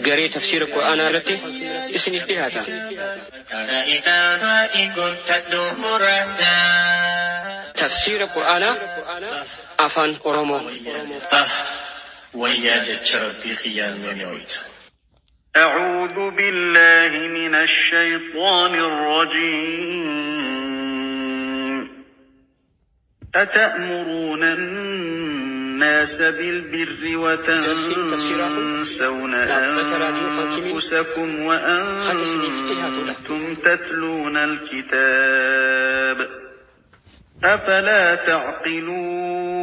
قري تفسير القرآن رتي اسني فيها تفسير القرآن أفان أورومو وياجت شرطي خيال من يويت. أعوذ بالله من الشيطان الرجيم. أتأمرون الناس بالبر وتنسون أنفسكم وأنتم تتلون الكتاب أفلا تعقلون.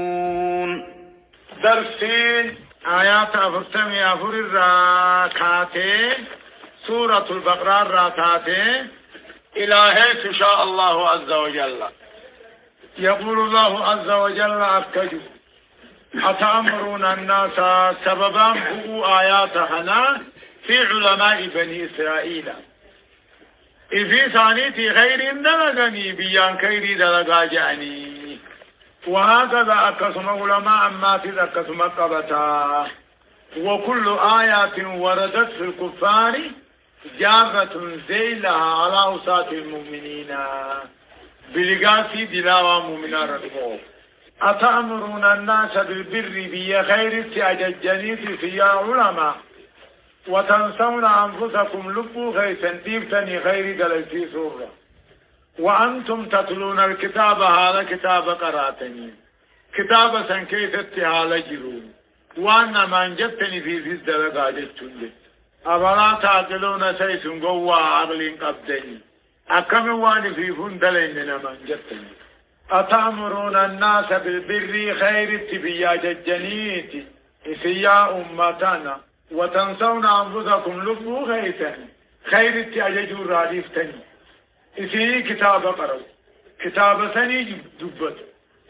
درسين آيات أفرسمي أفر الراكاتين سورة البقرة الراكاتين إلى حيث شاء الله عز وجل. يقول الله عز وجل أفتجوا أتأمرون الناس سببا فوق آيات هنا في علماء بني إسرائيل إذا ثانيتي خير دلغني بيان خير دلغا جاني وهكذا أقسم علماء ما في أقسم قبتا وكل آيات وردت في الكفار جارة زيلها على أوساط المؤمنين بلغاسي دلاوة مؤمنين رضمو. أتأمرون الناس بالبر بي خير تأججني في علماء وتنسون أنفسكم لبو خيسا تيفتني خير دلسي سورة وأنتم تتلون الكتاب هذا كتاب قراتني كتاب سنكيت اتحال جرون وأنا من جبتني في الدلقاء جتشن أبلا تعقلون سيسن قوة عقل قبدني أكم واني في فندلين من جبتني. أتأمرون الناس بالبر خير اتبيا ججنيتي إسيا أمتنا وتنسون أنفسكم لبو خيسا خير اتأججوا رادفتني إسي كتاب قرأ كتاب سني دبت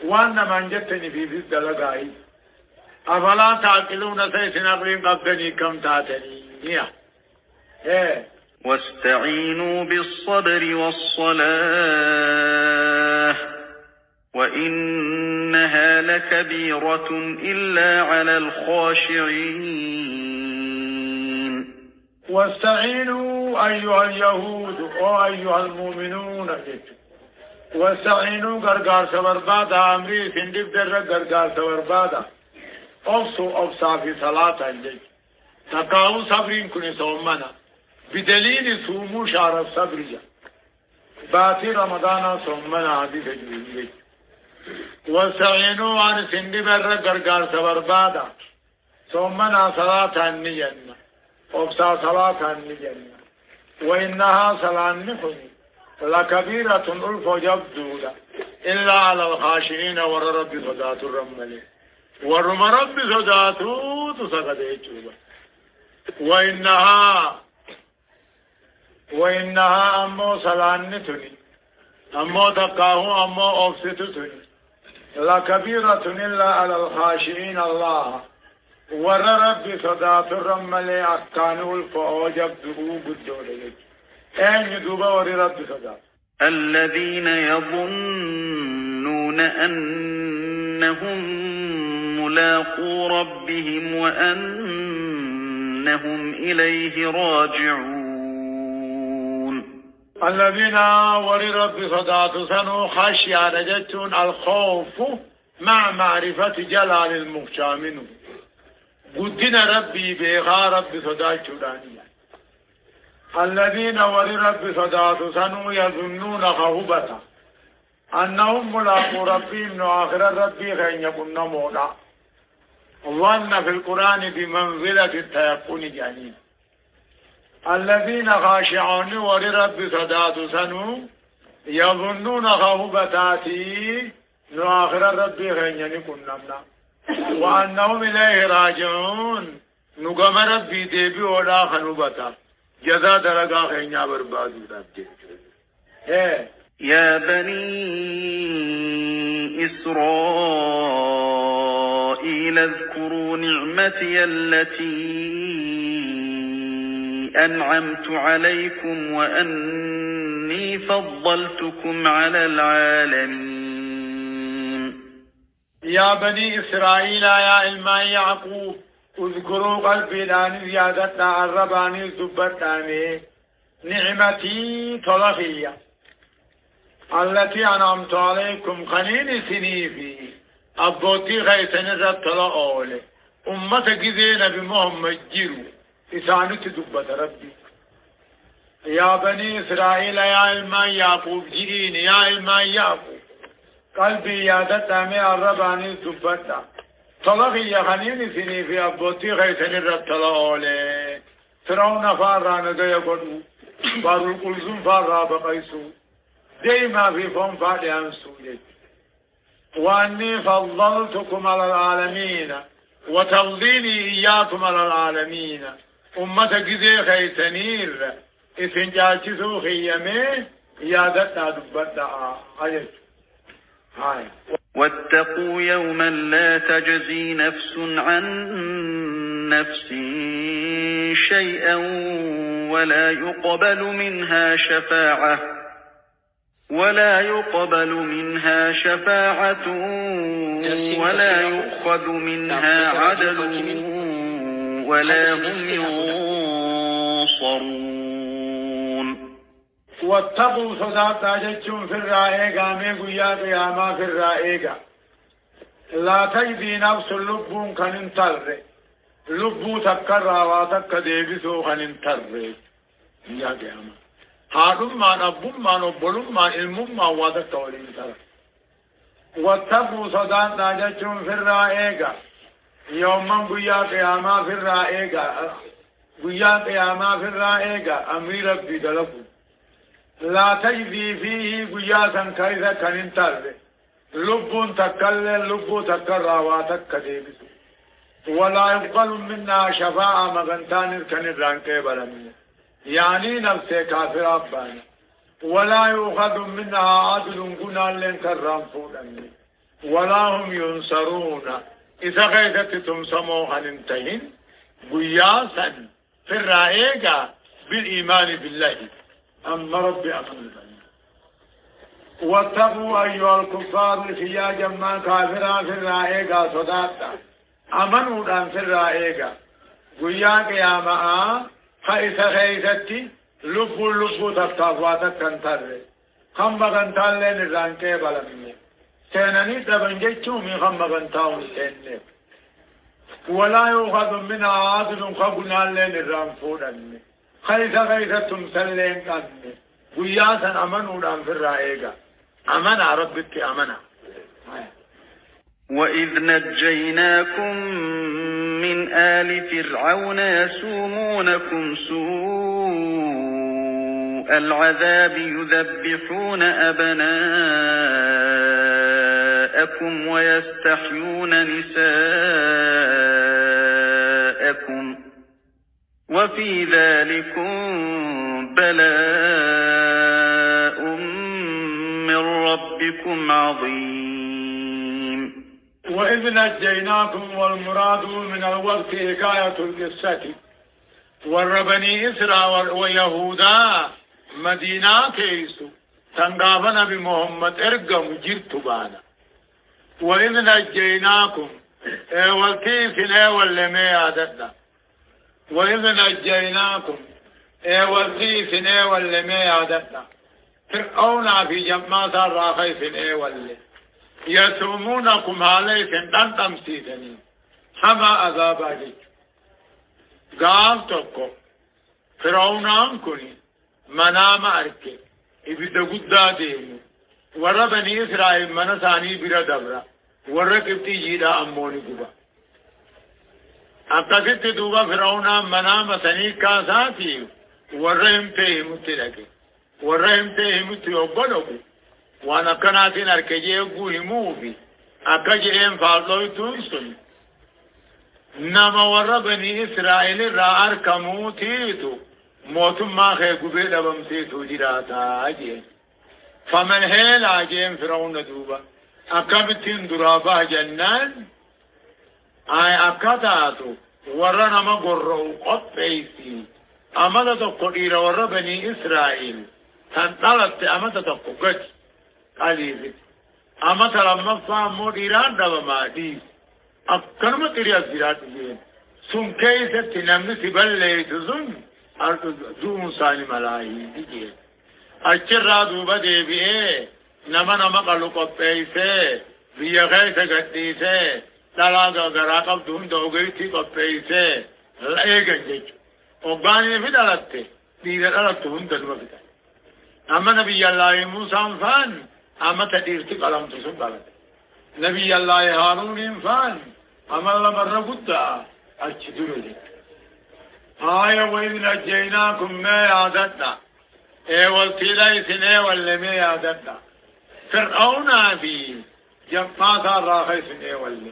وأنا من جتني في الدلقاء أفلا تعقلون سيسن أقلين قبلني كم تاتني واستعينوا بالصبر والصلاة وإنها لكبيرة إلا على الخاشعين. واستعينوا أيها اليهود وأيها المؤمنون واستعينوا غرغار سبربادا أمري سندب در غرغار سبربادا أفصوا في صلاة الجيش تقاو صبرين كني صومنا بدليل صوموا شهر الصبر باتي رمضان صومنا حديث جوية. واستعينوا عن سندب در غرغار سبربادا صومنا صلاة النية أبصى صلاة النجنة وإنها صلاة نخني لكبيرة ألف جبدودة إلا على الخاشعين ورب صدات الرمل ورم رب صداته تسقط يجوبة وإنها أمو صلاة نتني أمو تقاه أمو أبستتني لكبيرة إلا على الخاشعين الله ور رب صدات الرمل أكانوا الفوجب دروب الدولة أين دوبا ور رب صدات الذين يظنون أنهم ملاقو ربهم وأنهم إليه راجعون. الذين ور رب صدات سنو خشيا رجتون الخوف مع معرفة جلال المخشى منه قدنا ربي بيغا رب صدات شدانيا. الذين ور رب صدات سنو يظنون خهبتا أنهم ملاقو ربهم آخر ربي خين يكون مولا ظن في القرآن بمنزلة التيقن جانين. الذين خاشعون ور رب صدات سنو يظنون خهبتاتي آخر ربي خين يكون مولا وأنهم إليه راجعون نقم ربي ديبي ولا خنوبتا جزا درقا خينيا بربادو ربي. يا بني إسرائيل اذكروا نعمتي التي أنعمت عليكم وأني فضلتكم على العالمين. يا بني إسرائيل يا إلما يعقوب اذكروا قلبي لاني زيادتنا الرباني زبتاني نعمتي طلقية التي أنعمت عليكم خنين سنيفي أبوتي غيثن الرب طلقولي أمة قذين بمحمد جيرو إساني تدبت ربي يا بني إسرائيل يا علما يعقوب جئين يا علما يعقوب قلبي يادتنا من الرباني زبتا طلقية خنين سنيفي أبوتي غيثن الرب طلقولي فرعون فاران دي قدو بارو القلزم فارا بقيسو ديما في فهم فادي أنسولي وأني فضلتكم على العالمين وتفضيلي إياكم على العالمين أمة قذي خيسنير إذن جاكسو خيامي يادتنا دبتا آيات هاي واتقوا يوما لا تجزي نفس عن نفس شيئا ولا يقبل منها شفاعة ولا يؤخذ منها عدل ولا هم ينصرون. واتقوا صداقة جتشون في الرائقة من قيا قياما في الرائقة لا تجدي نفس اللبون كان انتر لبو تكرر واتك ديبسو كان انتر يا قياما هادم ما نبوم ما نبولم ما علمم ما واتك تولين تر. واتقوا صداقة جتشون في الرائقة يوم قيا قياما في الرائقة قيا قياما في الرائقة أمير ربي دلقوا لا تجدي فيه قياسا كيسا كان انتر لب تكلل لب تكرر واتك ديبس ولا يقبل منا شفاعة مغنتان كان الرانكي بلمي يعني نفسه كافر أبان ولا يؤخذ منها عدل قنا لن كرام فولني ولا هم ينصرون إذا غيثتم سموها انتهين قياسا في الرائقة بالإيمان بالله أما ربي أمن واتقوا أيها الكفار فيا جمع كافرا في الرائقة صداقة أمنوا دان في الرائقة قيا قياما خيث خيثتي لبو تفتافواتك كنتر خم غنتال لين الرانكي بلمي سيناني دبنجيشو من خم غنتاون سيني ولا يؤخذ منها عادل خبنا لين الرانفورني خيث تمثلين كني قياسا أمنوا دان في الرائقة أمنا ربك أمنا. وإذ نجيناكم من آل فرعون يسومونكم سوء العذاب يذبحون أبناءكم ويستحيون نساءكم وفي ذلكم بلاء من ربكم عظيم. وإذ نجيناكم والمراد من الوقت حكاية القصة والربني إسراء ويهودا مدينة كيسو تنقافنا بمحمد ارقم جرت بانا. وإذ نجيناكم والكيف واللمي عددنا وإذ نجيناكم والكيف واللمي عددنا فرعون في جماعة الراخيف واللي يسومونكم عليكم دان تمسيدني حما عذابك قال تقو فرعون كوني منام أركي إبدا قد ديمو وربني إسرائيل منساني برا دبرا ورقبتي جيدا أموني قبا أقصد دوبا فرعون منام سني كاساتي ورهم تهمت لكي ورهم تهمت يوبلوكي وانا كناتين اركجي قوهموفي اكجئين فاضلوي تونسون نما وربني اسرائيل را اركمو تيتو موتم ما خي قبيل بمسيتو جراتا اجين فمن هيل اجين فرعون دوبا اكبتين درابا جنان اي اكتاتو ورنا ما قرروا قطعيسي امدتو قدير وربني اسرائيل تنطلت امدتو قج قليل أما ترى مفهوم موديران دبا مادي أكرم تريا زيرات جين سن كيست نمت بليت سن دون سالي ملاهي دي أجرى دوبا دي بيه نما قلو قبيسه بيا غيث قديسه تلاقا غراقب دون دوغيتي قبيسه لأيقن جيج وقاني في دلته دي دلته هند الوقت أما نبي الله موسى فان أما تديرتي قلم تسبالت نبي الله هارون فان أما الله مرة قد أجدر لك آية وإذ نجيناكم ما يعددنا والتلاي سنة واللي ما يعددنا فرعون أبي جمعات الراخي سنة واللي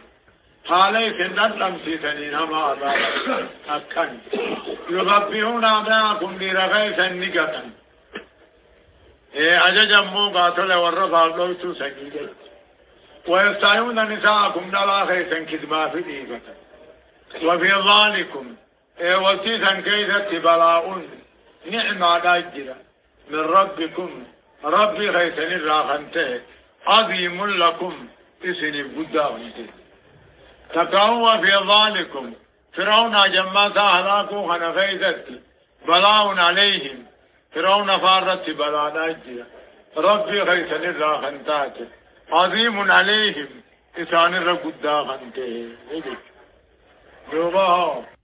حالي سنة لمسي سنين هما أكن يغبئون أبناءكم برغي سنقة أجا جمو قاتل والرفع لوتو سنقة ويستعيون نساءكم نلاخي سنكذبا في ديبة وفي ذلكم وسيسا كيست بلاء نعمة داجرة من ربكم ربي خيسن الراخنته عظيم لكم اسن القدامته تقعوا في ذلكم فرعون جمع سهلاكم خنفيدت بلاء عليهم فرعون فارت بلاء داجرة ربي خيسن الراخنته عظيم عليهم اسان القدامته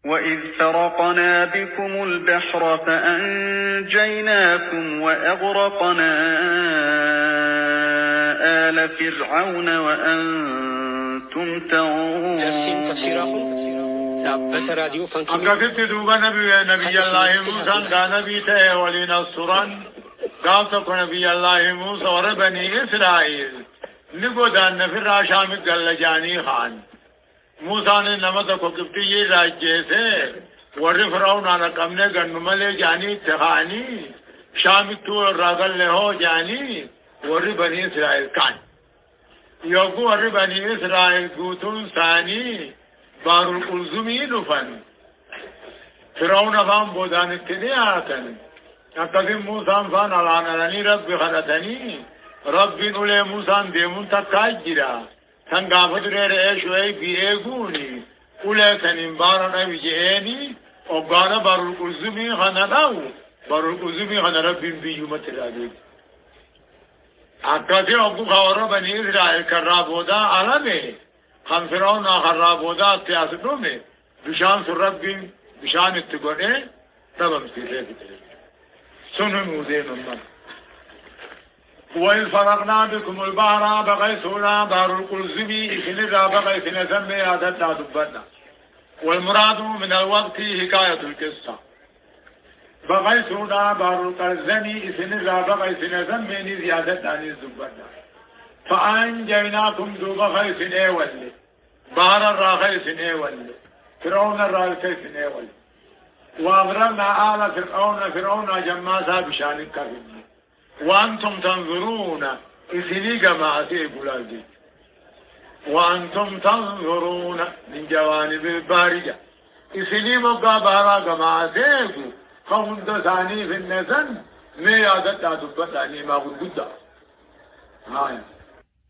وإذ فرقنا بكم البحر فأنجيناكم وأغرقنا آل فرعون وأنتم تنظرون. أكثت دوبا نبي الله موسى كان نبي تيه ولنصرا قالتك نبي الله موسى وربني إسرائيل نقودان في الراشام الجاني خان موسى نے نمت کو قبطی راجے سے ور فرعون انا کمنے گنملے جانی تخانی شام تو راغل له ہو جانی ور بنی اسرائیل کان یوگو ور بنی اسرائیل گوتون ثانی بار القلزمین فن فرعون فام بودان اتنیاتن اقدم موسى فان علانني رب خلتني رب نولي موسى ديمون تكاجرا سنگافت رہے شوئی بیئگونی اولی سنین بارنا بجئینی اوگانا بارالقزمی خانداو بارالقزمی خاند ربین بیومت رادید اکاسی اوگو خوارا بنی اسرائیل کرابودا علمه خم فرعون خرابودا اتیاستو میں بشان سر ربین بشان اتگونے تب ہم سیدھے بترے سنو موزے ممن وإذ فرقنا بكم البحر بغيثنا بحر القلزمي إثنى بغيثنا سمي عددنا دبنا والمراد من الوقت حكاية القصة بغيثنا بحر القلزمي إثنى بغيثنا سمي زيادتنا دبنا فأنجيناكم دو بغيثنا ولي بحر الراغيثنا ولي فرعون الراغيثنا ولي وأغرقنا آل فرعون جماسا بشان الكافرين وأنتم تنظرون إذني جماعتي بلادي وأنتم تنظرون من جوانب البارية إذني مبقى بارا جماعتي قوم دساني في النسن ميادة دبتاني ما قد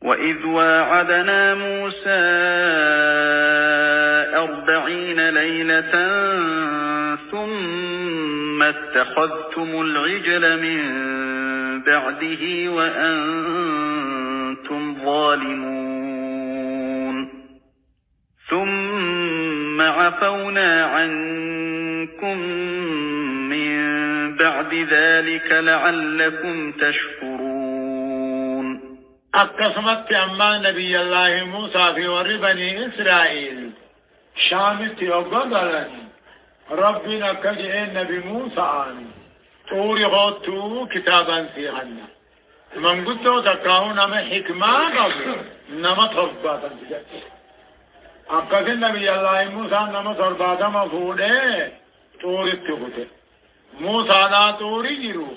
وإذ واعدنا موسى 40 ليلة ثم اتخذتم العجل من بعده وأنتم ظالمون ثم عفونا عنكم من بعد ذلك لعلكم تشكرون. أقسمت أما نبي الله موسى في ور بني إسرائيل شامت يوغدلني ربنا كجئ نبي موسى عنه طوري غوتو كتابا سيحنا من قلتو تكاون نما حكمة قبل نما ترباتا أقصد النبي الله موسى نما ترباتا مفوده طوري تقوته موسى نا طوري جرو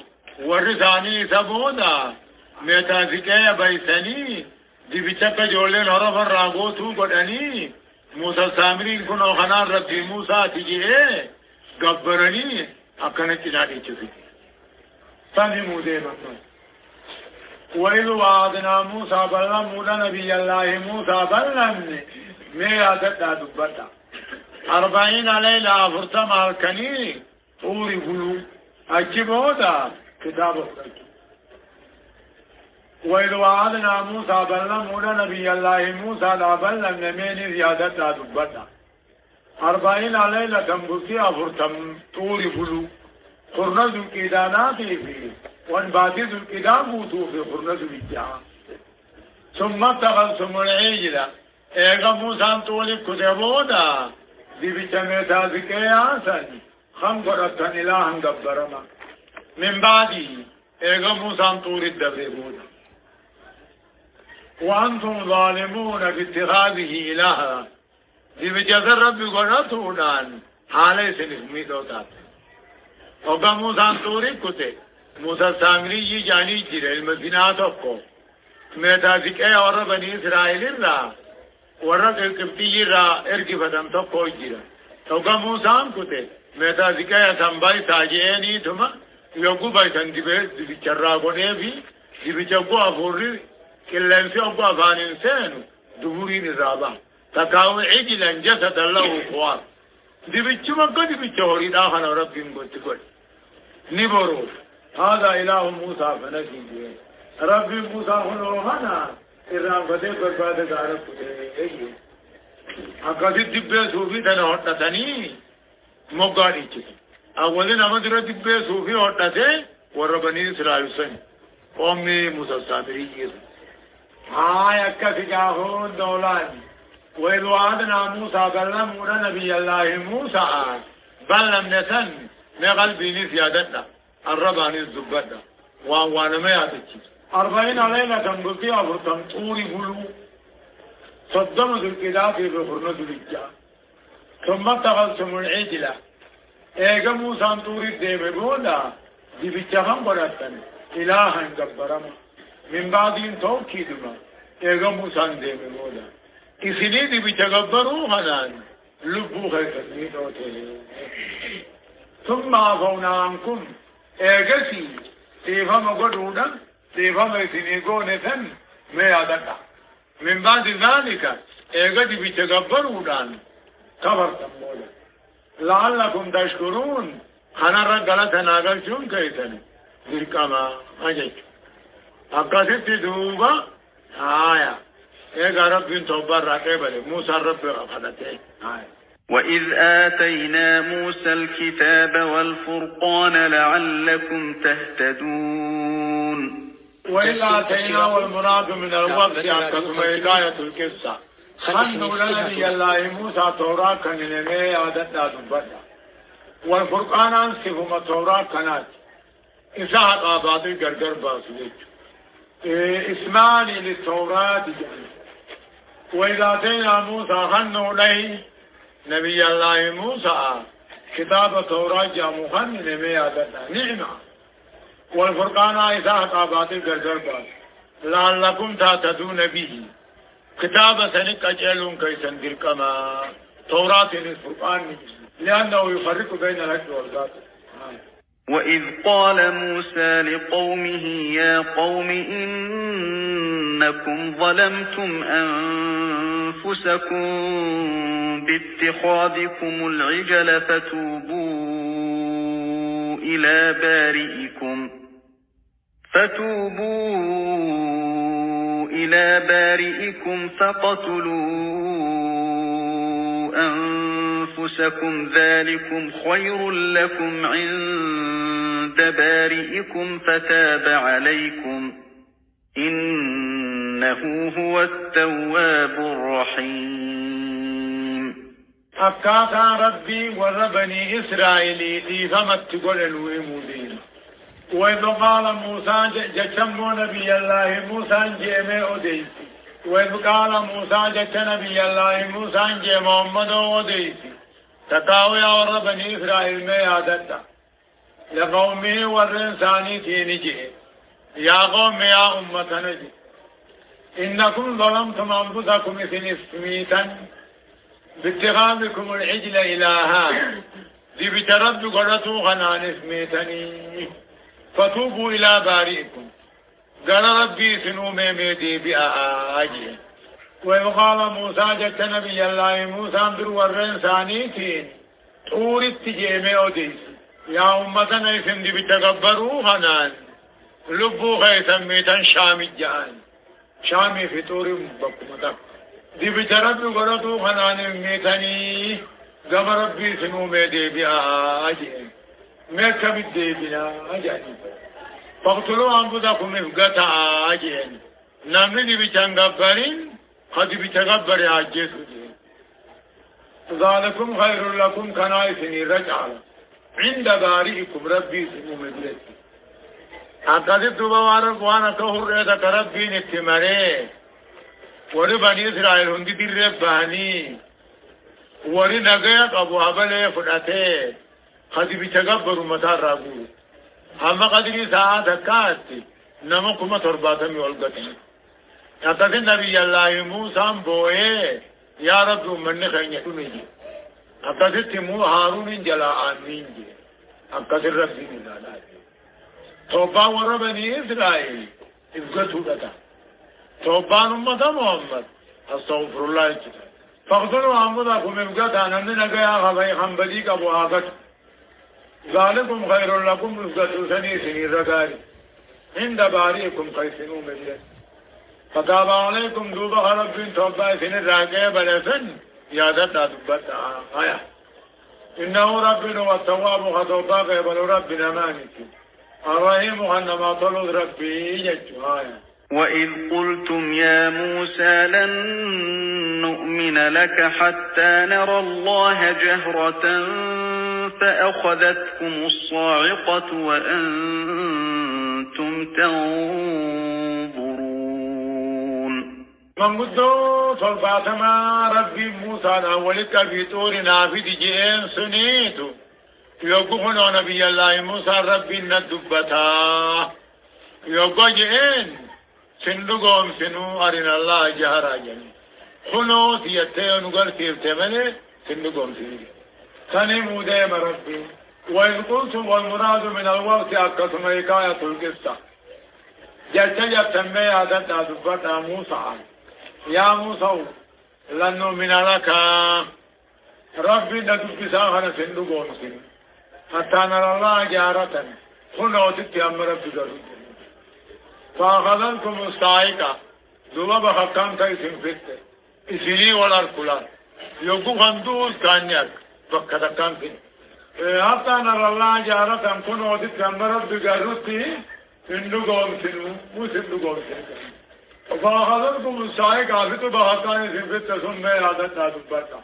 ورثاني سبودا ميتازكي بيساني دي بيچك جولين حرف الراغوتو قدني موسى سامرين كنو خنان ربي موسى تجيه قبرني أكنت نادي چوفي ثاني مودي مطلع وإذ وعدنا موسى بلنا مولا نبي الله موسى بلنا مي عدد دبتا 40 ليلة فرتم الكني طوري بلو أجيب هذا كتاب وإذ وعدنا موسى بلغنا نبي الله موسى لا بلغ نمين زيادة دبتا 40 ليلة تنبسي فرتم طوري بلو خرنز الكيداناتي في وانباتي الكيدان بوتو في خرنز الجهان ثم اتخذتم العجل ايغا موسى طولي كتبودا دي بجميتا ذكي آسن خمقرتن إلها قبرنا من بعدي ايغا موسى طولي الدبربودا وأنتم ظالمون باتخاذه إلها دي بجزر ربي قرأتونان حالي سنخمي دوتات وقا موسى طولي كتب موسى سامري جاني جير المدينات اقو ميتا ذكي ورى بني إسرائيل الرا ورى القبطي الرا ارقي فتم تقو جير وقا موسى كتب ميتا ذكي سنباي تاجيني ثم يوقو بايتن دي بچرا قنه في دي بچقو أفوري كلن في أبو أفان إنسان دبوري نزابا تكاو عجلا جسد الله خوار دي بچما قد بچوري داخل ربهم قلت قل نبروف هذا إله موسى فنسي ربي موسى هنا إرام فتح برباد دارت أقضي دبه صوفي تنهوتا تني مقاري چه أولين أمدر دبه صوفي هوتا ته وربني إسرائيل سن قومي موسى سامري جيسو أكا سجاهون دولان وإذ وعدنا موسى بلغنا نبي الله موسى بلغ نسن نقلبي نسيادتنا الرباني الزبادة وانا ما يعطيك 40 ليلة تنبقي أفرطن طوري بلو صدمت الكتاب في فرنة الإجاء ثم اتخذتم العجلة ايقا موسى طوري الديم بولا دي بيتشخن براتن إلها قبرما من بعد توكيدما ايقا موسى ديم بولا إسلي دي بيتقبروا هنان لبو خيطني دوتي ثم عفونا عنكم ايقسي سيفهم قدونا سيفهم يسنقون ثن ما يادتا من بعد ذلك ايقسي بيتقبروا كبرتم مولا لعلكم تشكرون خنا رجلة ناقل شون كيسن ذلكما أجيك أقصد دوبا آية ايقا رب توبر راكبه موسى رب أخذته آية وإذ آتينا موسى الكتاب والفرقان لعلكم تهتدون وإذ آتينا والمراد من الوقت أكثر حكاية القصة خنو لنبي الله موسى توراة كان نمي عادتنا دبتا والفرقان أنصفهم التوراة كانت إساحة آبادي قرقر باسلت اسماني للتوراة جانب وإذ آتينا موسى خنو لي نبي الله موسى كتاب التوراة جامو خن نمي عادتنا نعمة والفرقان إساحة آبادي قرقر باس لعلكم تهتدون به كتاب سنك أجلون كيسن كما توراة الفرقان لأنه يفرق بين الحق والباطل وإذ قال موسى لقومه يا قوم إنكم ظلمتم أنفسكم باتخاذكم العجل فتوبوا إلى بارئكم فقتلوا أنفسكم ذلكم خير لكم عند بارئكم فتاب عليكم إنه هو التواب الرحيم أبكاتا ربي وربني إسرائيلي في فمت قل الويمودين وإذ قال موسى جتمو نبي الله موسى جيمي أديسي وإذ قال موسى جت نبي الله موسى جي محمد أديسي تقاوي اور بني إسرائيل میں عادتا لقومي والإنساني تينجي يا قوم يا أمتنا إنكم ظلمتم أنفسكم اسميتا باتخاذكم العجل إلها دي بترد قرأتوا غنان اسميتني فتوبوا إلى بارئكم قال ربي سنو ميدي بآجي وقال موسى جت نبي الله موسى در ورن ثانيتين طور التجيمي أوديس يا أمتنا اسم دي بتكبروا خنان لبو خيثم ميتان شامي جان شامي في طور بكمتك دي بتربي قرطو خنان ميتاني قم ربي سنو ميدي بيا أجين ميكا بدي بنا أجين فاقتلوا أنفسكم إفقتا أجين نمني دي بتنقبرين قد بتكبر عجيس ذلكم خير لكم كنايسني رجعل عند بارئكم ربي سنو مدلتي أقدر دوبارك وانا كهر إذا ربي نتمري وري بني إسرائيل هندي دي رباني وري نغيق أبو عبالي فرأته قد بتكبر مطار رابو أما قدري ساعة كاتي نمكم ترباتمي والقتل أقدر نبي الله موسى بوئي يا رب من خينيتو نجي أقدر تمو هارون جلا آمين جي أقدر ربي نزالات توبا وربني إسرائيل إفقتو لتا توبان أمة محمد أستغفر الله فاقتلوا أنفسكم إفقتا نمنا قيا غبي خنبديك أبو آقت ذلكم خير لكم إفقتو سني رقاري عند بارئكم قيسنو مجلس فتاب عليكم دوبا رب توبا سن الراقية بلسن يادت دبت آية إنه ربنا والتواب خطوبا قبل ربنا مانك الرحيم أنما طلب ربي يجو آية وإذ قلتم يا موسى لن نؤمن لك حتى نرى الله جهرة فأخذتكم الصاعقة وأنتم تنظرون من قدو صلباتما ربي موسى أولك في طور نافذ جئين سنيتو يوقفنا نبي الله موسى ربي ندبتا يوقف جئين سندقهم سنو أرنا الله جهرا جني خنو تيتين نقل تيرتمني سندقهم سنو ثاني موديم ربي وإن قلتم والمراد من الوقت أكتم إكاية القصة جلتجب تنمي عددنا دبتا موسى يا موسى لن نؤمن لك ربي ندب ساخنا سندقهم سنو حتى نرى الله جهرة خنو تتيام ربي قرد فأخذنكم الصاعقة دوبا بحكام تيسم فتة إسلي والأركلان يوقف اندوز كانيك فكتا كان فين حتى نرى الله جارة كن ودت كمرت بقررتي إنو قوم سنو مسنو قوم سنو فأخذنكم الصاعقة فتو بحكام تيسم فتة ثم عادتنا دبتا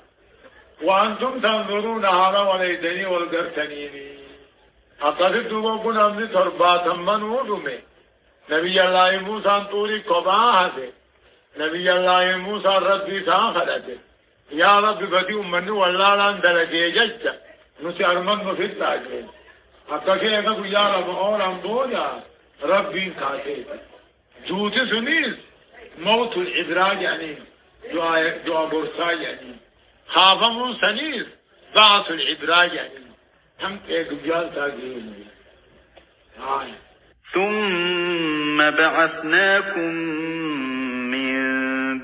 وأنتم تنظرون هذا وليدني والقرتنيني أقصد دوبا كن أمني ترباتا من ودمي نبي الله موسى طوري قباها نبي الله موسى ربي ساخلته يا رب بدي أمني والله لان دلقي ججة نسي أرمن في التاجين حتى كيف يا رب أولا بولا ربي كاتيت جوتي سنيس موت الإدراج يعني دعا برسا يعني خافمون سنيس بعث الإدراج يعني هم كيقبيال تاجين ثم بعثناكم من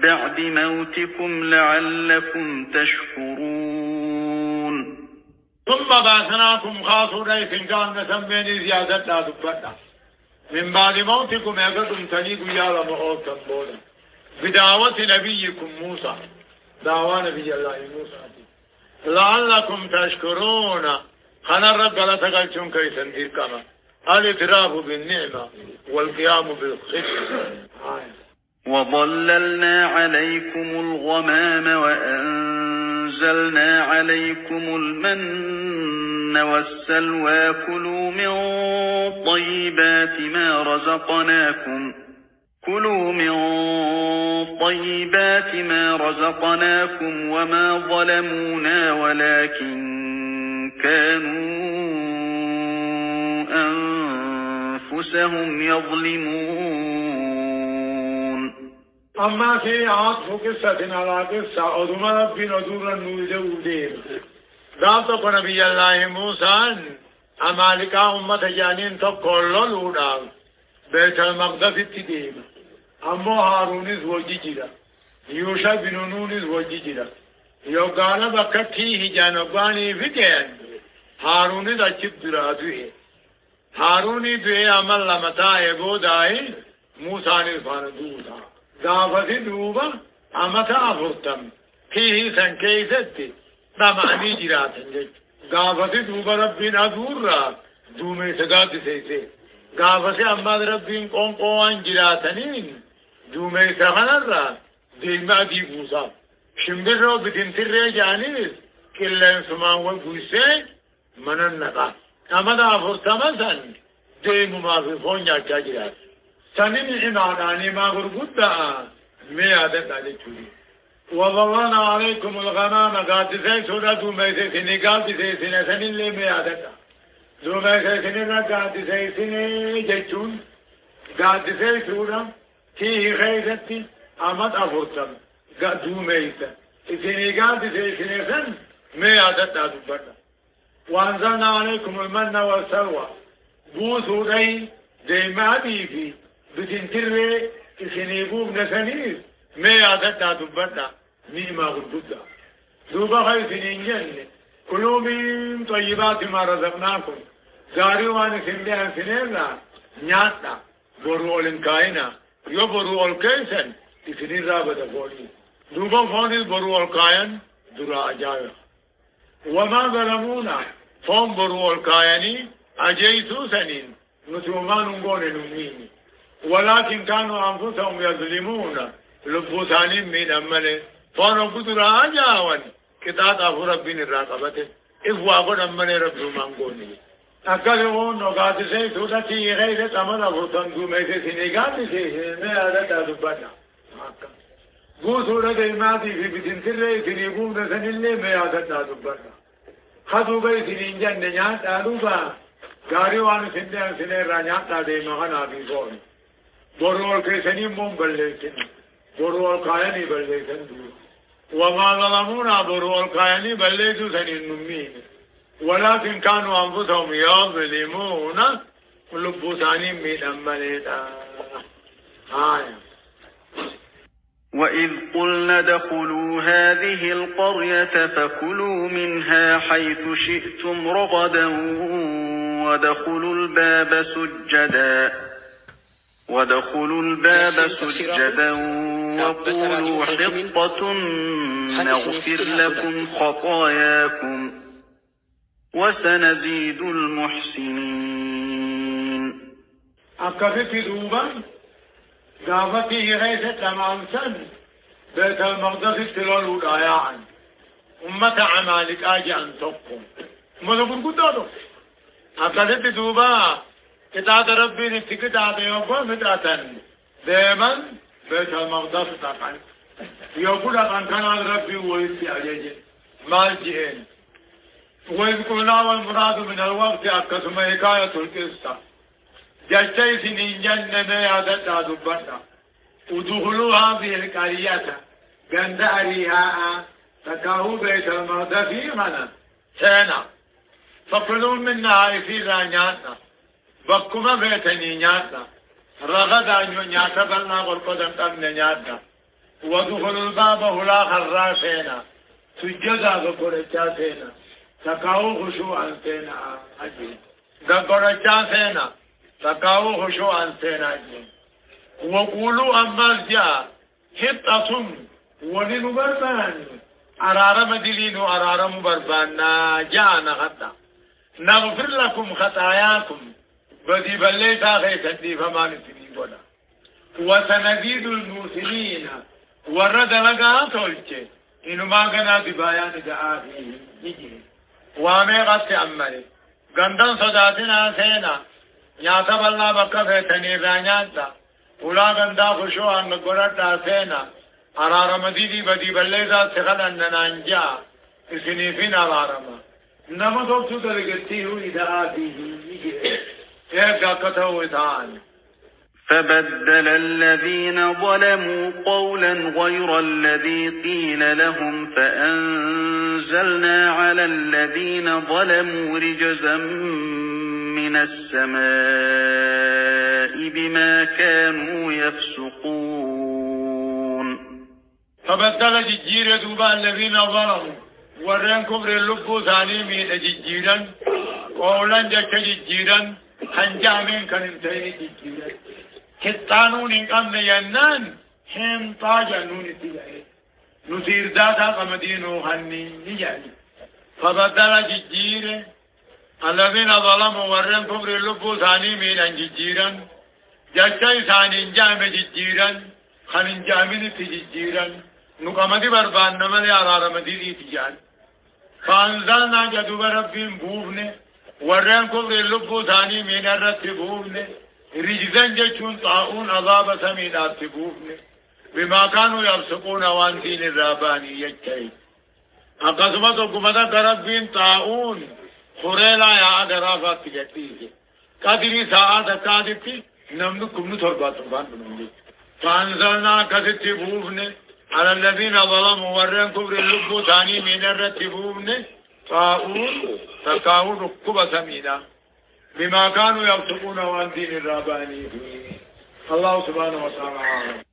بعد موتكم لعلكم تشكرون ثم بعثناكم خاصوا ليس كان نسميني زيادة لا دبتا من بعد موتكم يقدم تنيقوا يا لمؤوتا بولا بدعوة نبيكم موسى دعوة نبي الله موسى لعلكم تشكرون خنا الرب لا تقلتم كيسا كما الاعتراف بالنعمة والقيام بالخدمة وظللنا عليكم الغمام وأنزلنا عليكم المن والسلوى كلوا من طيبات ما رزقناكم وما ظلمونا ولكن كانوا أنفسهم يظلمون أما في عطف قصة على قصة أدوم ربي ندور النوزة ودير ذات نبي الله موسى أمالك أمة جانين تقول الأولى بيت المقدس التديم أما هارون وجي جدا يوشع بن نون وجيجرا يوقال بكتيه جانباني فيديان هارون دا چبدرا دوئے هارونی دوئے عمل لمتائے بودائے موسیٰ نرفان دوتا دافت دوبا امتا افرتم فيه سنكيستي دمعني جراتن جيش دافت دوبا ربين ادور را دومي سقات سيسي دافت اماد ربين قوم قوان جراتنين دومي سخنر را ديما دي موسى شمبر رو بتنتر جانيس كلن سمان وقوسي منن نقا امدا افرتم سن ديمو ما في فونيا جاجرات سنين إناداني ما غربودا مي عادت علي چولي وَوَوَّنَا عَلَيْكُمُ الْغَمَامَ قَادِسَيْ سُورَةُ مَيْسَيْ سِنِي قَادِسَيْ سِنِي سَنِين لِي مي عادتا دو مَيْسَيْ سِنِي را قَادِسَيْ سِنِي جيچون قَادِسَيْ سُورَةُ تِي خَيْزَتِي آمد أفرتم دو مَيْسَيْ سِنِي قَادِسَيْ سِنِي سَن مي عادتا دُبَّتا وَأَنزَلْنَا عَلَيْكُمُ الْمَنَّ وَالسَّلْوَى بو سوري ديما دي في بتنتر سنيبوب نسنيس مي عادتا دبتا ميما غربتا دوبا خي سنين جنة كلوا من طيبات ما رزقناكم زاريوان سنبيان سنينا نياتا برو الانكاينا يو برو الكيسن سنين رابطة فوني دوبا فوني برو الكاين درا أجايا وما ظلمونا فون برو الكايني أجيسو سنين نسومان نقول نميني ولكن كانوا أنفسهم يظلمون لبوسانين من أمله فانو قدر آجاوان كتاب أفو ربين الرقبة إفوا قد أمله رب منقوني أكثرون نقاط سي سورتي غير تمن أفو تنقو ميسي سنقاط سي ميادة أدبنا قو سورة الماضي في بتنسر سنقوم نسن اللي ميادة أدبنا خذوا بي سنين جن نيات أدوبا غاريوان سنين سنين رانيات أدي مغانا بيقوني برول كيسني مون بللسن برول كايني بللسن وما ظلمونا برول كايني بللسو سنين نمين ولكن كانوا أنفسهم يظلمون لبوساني من أماليتا وإذ قلنا ادخلوا هذه القرية فكلوا منها حيث شئتم رغدا وادخلوا الباب سجدا وقولوا حطة نغفر لكم خطاياكم وسنزيد المحسنين أكفت دوبا دعوتي غيثت لمعنسن بيت المقدس تلالوا الآيان أمة عمالك آجي أن تقوم مذكر قدادو أكفت دوبا كتاب ربي نتكت على يوم مدرسا دائما بيت المقدس تقن يقول أن كان ربي ويسي عليه مالجئين وإذ قلنا والمراد من الوقت أكسم حكاية القصة جشتي سنين جنة يادت دبنا ودخلوا هذه القرية عند أريها تكاهو بيت المقدس منا سينا فكلوا منها يصير نياتنا بكما بيتني نياتنا رغدا نياتا بلنا والقدم تبني نياتنا ودخلوا الباب هلا خرا سينا سجدا بقرچا سينا تكاو خشوعا سينا أجي بقرچا سينا تكاو خشوعا سينا أجي وقولوا أما جاء حطة ولنبربان أرارم دلين أرارم بربان جاءنا خطا نغفر لكم خطاياكم بدي بليتا خيسا دي فمان سنين بنا وسنزيد المرسلين ورد لقا تولچه إنو ما قنا ببايان دعافيه يجي وامي قد أمري قندن صداتنا سينا نياتا بالله بكا فيتني رانياتا ولا قندا خشوعا مقرد سينا أرارم ديدي بدي بليتا سخل أننا انجا اسنيفين أرارم نما دوكتو درگتي هو إدعافيه يجي فبدل الذين ظلموا قولا غير الذي قيل لهم فأنزلنا على الذين ظلموا رجزا من السماء بما كانوا يفسقون فبدل جيجير دوبا الذين ظلموا ورين كبر اللبو ثاني من جيجيرا قولا جك جيجيرا هنجامين كان انتهي جيجيرا كتانون انقام ينان هم طاجا نون اتجاهي نصير ذاتا قمدينو هني نجاني فبدل جيجير الذين ظلموا ورين كبر اللبو ثاني من جيجيرا جك ثاني انجام جيجيرا خان انجامين تجيجيرا نقامدي بربان نمالي على رمدي تجان فانزلنا جدوب ربهم بوفنه ورين كبر اللبو ثاني من الرت بوفنه رجزن جشون طاعون عذاب سمينات بوفنه بما كانوا يفسقون وان دين الراباني يجتهد اقسمت حكومت ربهم طاعون خريلا يا عدرافات تجتيه قدري ساعة قادتي نمنو كمنو تربات بنوني فانزلنا كثت بوفنه على الذين ظلموا ورين كبر اللبو ثاني من الرتبون طاعون تكاون ركب سمينا بما كانوا يفسقون وان دين الراباني الله سبحانه وتعالى